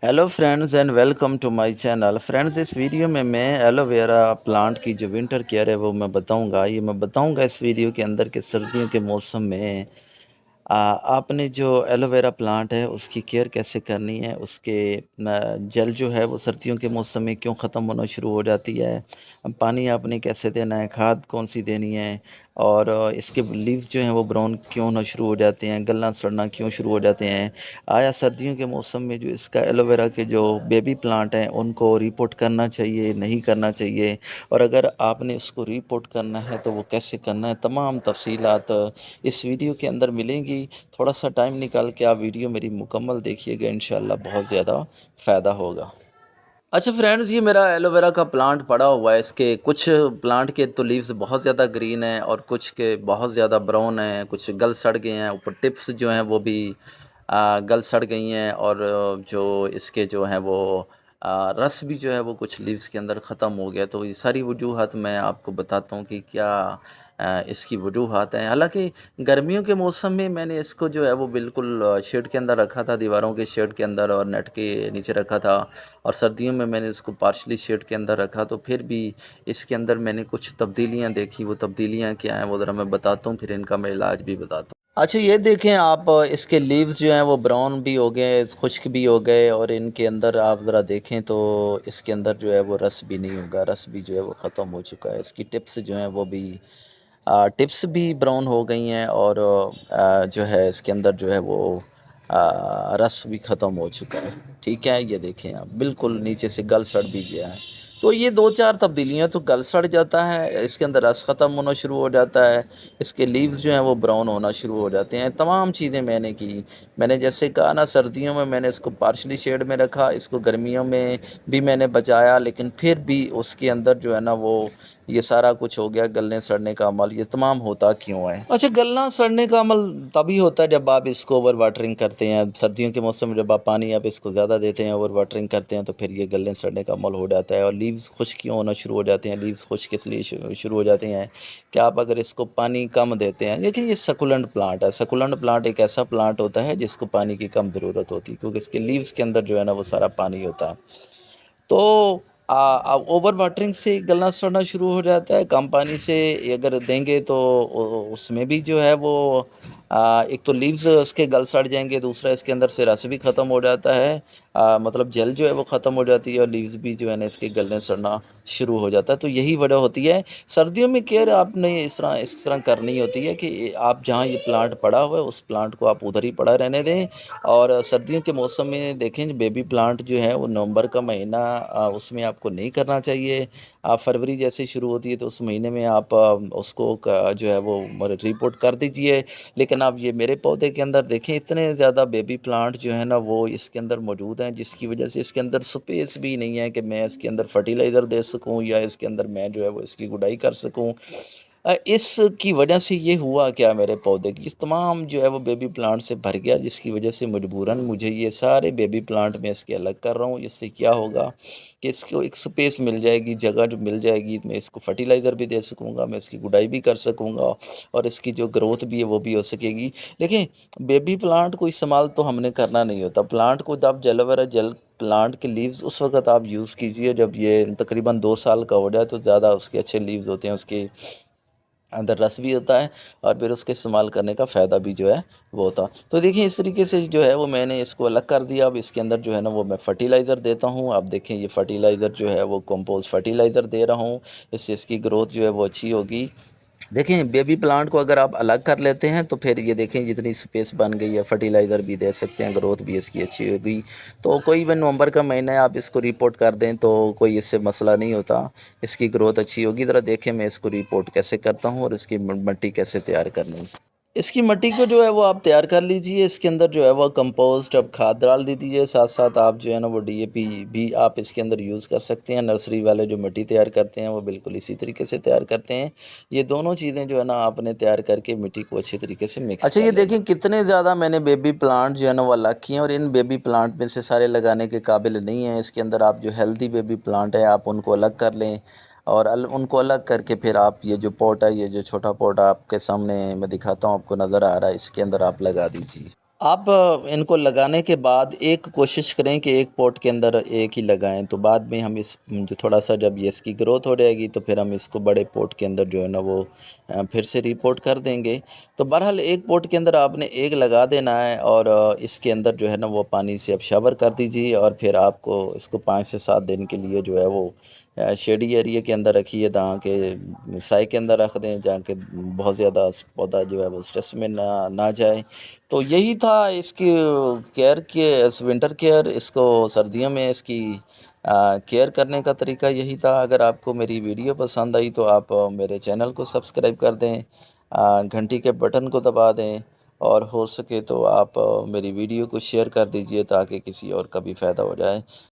Hello friends and welcome to my channel. Friends, इस video में मैं एलोवेरा प्लांट की जो विंटर केयर है वो मैं बताऊंगा। मैं बताऊंगा इस वीडियो के अंदर कि सर्दियों के मौसम में आपने जो एलोवेरा प्लांट है उसकी केयर कैसे करनी है। उसके जल जो है वो सर्दियों के मौसम में क्यों ख़त्म होना शुरू हो जाती है, पानी आपने कैसे देना है, खाद कौन सी देनी है, और इसके लीव्स जो हैं वो ब्राउन क्यों होना शुरू हो जाते हैं, गलना सड़ना क्यों शुरू हो जाते हैं। आया सर्दियों के मौसम में जो इसका एलोवेरा के जो बेबी प्लांट हैं उनको रिपोर्ट करना चाहिए, नहीं करना चाहिए, और अगर आपने उसको रिपोर्ट करना है तो वो कैसे करना है, तमाम तफसीलात इस वीडियो के अंदर मिलेंगी। थोड़ा सा टाइम निकाल के आप वीडियो मेरी मुकम्मल देखिएगा, इंशाल्लाह बहुत ज़्यादा फ़ायदा होगा। अच्छा फ्रेंड्स, ये मेरा एलोवेरा का प्लांट पड़ा हुआ है। इसके कुछ प्लांट के तो लीव्स बहुत ज़्यादा ग्रीन हैं और कुछ के बहुत ज़्यादा ब्राउन हैं, कुछ गल सड़ गए हैं, ऊपर टिप्स जो हैं वो भी गल सड़ गई हैं, और जो इसके जो हैं वो रस भी जो है वो कुछ लीव्स के अंदर ख़त्म हो गया। तो ये सारी वजूहत मैं आपको बताता हूँ कि क्या इसकी वजूहत हैं। हालांकि गर्मियों के मौसम में मैंने इसको जो है वो बिल्कुल शेड के अंदर रखा था, दीवारों के शेड के अंदर और नेट के नीचे रखा था, और सर्दियों में मैंने इसको पार्शली शेड के अंदर रखा। तो फिर भी इसके अंदर मैंने कुछ तब्दीलियां देखी। वो तब्दीलियां क्या हैं वो ज़रा मैं बताता हूँ, फिर इनका मैं इलाज भी बताता हूँ। अच्छा, ये देखें आप, इसके लीव्स जो हैं वो ब्राउन भी हो गए, खुश्क भी हो गए, और इनके अंदर आप ज़रा देखें तो इसके अंदर जो है वो रस भी नहीं होगा, रस भी जो है वो ख़त्म हो चुका है। इसकी टिप्स जो हैं वो भी टिप्स भी ब्राउन हो गई हैं, और जो है इसके अंदर जो है वो रस भी ख़त्म हो चुका है। ठीक है, ये देखें आप, बिल्कुल नीचे से गल सड़ भी गया है। तो ये दो चार तब्दीलियाँ, तो गल सड़ जाता है, इसके अंदर रस ख़त्म होना शुरू हो जाता है, इसके लीव्स जो हैं वो ब्राउन होना शुरू हो जाते हैं। तमाम चीज़ें मैंने की। मैंने जैसे कहा ना, सर्दियों में मैंने इसको पार्शली शेड में रखा, इसको गर्मियों में भी मैंने बचाया, लेकिन फिर भी उसके अंदर जो है ना वो ये सारा कुछ हो गया। गलने सड़ने का अमल ये तमाम होता क्यों है? अच्छा, गलना सड़ने का अमल तभी होता है जब आप इसको ओवर वाटरिंग करते हैं। सर्दियों के मौसम में जब आप पानी आप इसको ज़्यादा देते हैं, ओवर वाटरिंग करते हैं, तो फिर ये गलने सड़ने का अमल हो जाता है और लीव्स खुश्क क्यों होना शुरू हो जाते हैं। लीव्स खुश्क किस लिए शुरू हो जाते हैं कि आप अगर इसको पानी कम देते हैं। देखिए, ये सकुलेंट प्लांट है। सकुलेंट प्लांट एक ऐसा प्लांट होता है जिसको पानी की कम ज़रूरत होती है, क्योंकि इसके लीव्स के अंदर जो है ना वो सारा पानी होता है। तो ओवर वाटरिंग से गलना सड़ना शुरू हो जाता है। कम पानी से अगर देंगे तो उसमें भी जो है वो एक तो लीव्स उसके गल सड़ जाएंगे, दूसरा इसके अंदर से रस भी ख़त्म हो जाता है। मतलब जल जो है वो ख़त्म हो जाती है, और लीव्स भी जो है ना इसके गलने सड़ना शुरू हो जाता है। तो यही वजह होती है। सर्दियों में केयर आपने इस तरह करनी होती है कि आप जहाँ ये प्लांट पड़ा हुआ है उस प्लांट को आप उधर ही पड़ा रहने दें। और सर्दियों के मौसम में देखें, बेबी प्लांट जो है वो नवंबर का महीना, उसमें आपको नहीं करना चाहिए। फरवरी जैसे शुरू होती है तो उस महीने में आप उसको जो है वो रिपोर्ट कर दीजिए। लेकिन आप ये मेरे पौधे के अंदर देखें, इतने ज़्यादा बेबी प्लांट जो है ना वो इसके अंदर मौजूद हैं, जिसकी वजह से इसके अंदर स्पेस भी नहीं है कि मैं इसके अंदर फर्टिलाइज़र दे सकूं, या इसके अंदर मैं जो है वो इसकी गुडाई कर सकूं। इसकी वजह से ये हुआ क्या, मेरे पौधे की इस तमाम जो है वो बेबी प्लांट से भर गया, जिसकी वजह से मजबूरन मुझे ये सारे बेबी प्लांट में इसके अलग कर रहा हूँ। इससे क्या होगा कि इसको एक स्पेस मिल जाएगी, जगह जो मिल जाएगी, मैं इसको फर्टिलाइज़र भी दे सकूँगा, मैं इसकी गुडाई भी कर सकूँगा, और इसकी जो ग्रोथ भी है वो भी हो सकेगी। देखिए, बेबी प्लांट को इस्तेमाल तो हमने करना नहीं होता। प्लांट को जब एलोवेरा जेल प्लांट के लीव्स उस वक्त आप यूज़ कीजिए जब ये तकरीबन 2 साल का हो जाए, तो ज़्यादा उसके अच्छे लीव्स होते हैं, उसके अंदर रस भी होता है, और फिर उसके इस्तेमाल करने का फ़ायदा भी जो है वो होता। तो देखिए, इस तरीके से जो है वो मैंने इसको अलग कर दिया। अब इसके अंदर जो है ना वो मैं फ़र्टिलाइज़र देता हूँ। आप देखें, ये फ़र्टिलाइज़र जो है वो कंपोस्ट फ़र्टिलाइज़र दे रहा हूँ। इससे इसकी ग्रोथ जो है वो अच्छी होगी। देखें, बेबी प्लांट को अगर आप अलग कर लेते हैं तो फिर ये देखें जितनी स्पेस बन गई है, फर्टिलाइज़र भी दे सकते हैं, ग्रोथ भी इसकी अच्छी होगी। तो कोई भी नवंबर का महीना है, आप इसको रिपोर्ट कर दें तो कोई इससे मसला नहीं होता, इसकी ग्रोथ अच्छी होगी। ज़रा देखें मैं इसको रिपोर्ट कैसे करता हूँ और इसकी मिट्टी कैसे तैयार करनी है। इसकी मिट्टी को जो है वो आप तैयार कर लीजिए। इसके अंदर जो है वो कंपोस्ट अब खाद डाल दीजिए, साथ साथ आप जो है ना वो डीएपी भी आप इसके अंदर यूज़ कर सकते हैं। नर्सरी वाले जो मिट्टी तैयार करते हैं वो बिल्कुल इसी तरीके से तैयार करते हैं। ये दोनों चीज़ें जो है ना आपने तैयार करके मिट्टी को अच्छी तरीके से मिक्स अच्छा, कर ये लेना। देखें कितने ज़्यादा मैंने बेबी प्लांट जो है ना वो अलग किए हैं, और इन बेबी प्लांट में से सारे लगाने के काबिल नहीं हैं। इसके अंदर आप जो हेल्दी बेबी प्लांट है आप उनको अलग कर लें, और उनको अलग करके फिर आप ये जो पॉट है, ये जो छोटा पॉट आपके सामने मैं दिखाता हूँ, आपको नज़र आ रहा है, इसके अंदर आप लगा दीजिए। आप इनको लगाने के बाद एक कोशिश करें कि एक पॉट के अंदर एक ही लगाएँ, तो बाद में हम इस जो थोड़ा-सा जब ये इसकी ग्रोथ हो जाएगी, तो फिर हम इसको बड़े पॉट के अंदर जो है ना वो फिर से रीपॉट कर देंगे। तो बहरहाल एक पॉट के अंदर आपने एक लगा देना है और इसके अंदर जो है ना वो पानी से आप शावर कर दीजिए और फिर आपको इसको 5 से 7 दिन के लिए जो है वो शेडी एरिया के अंदर रखिए, जहाँ के साए के अंदर रख दें, जहाँ के बहुत ज़्यादा पौधा जो है वो स्ट्रेस में ना ना जाए। तो यही था इसकी केयर के इस विंटर केयर, इसको सर्दियों में इसकी केयर करने का तरीका यही था। अगर आपको मेरी वीडियो पसंद आई तो आप मेरे चैनल को सब्सक्राइब कर दें, घंटी के बटन को दबा दें और हो सके तो आप मेरी वीडियो को शेयर कर दीजिए ताकि किसी और का भी फ़ायदा हो जाए।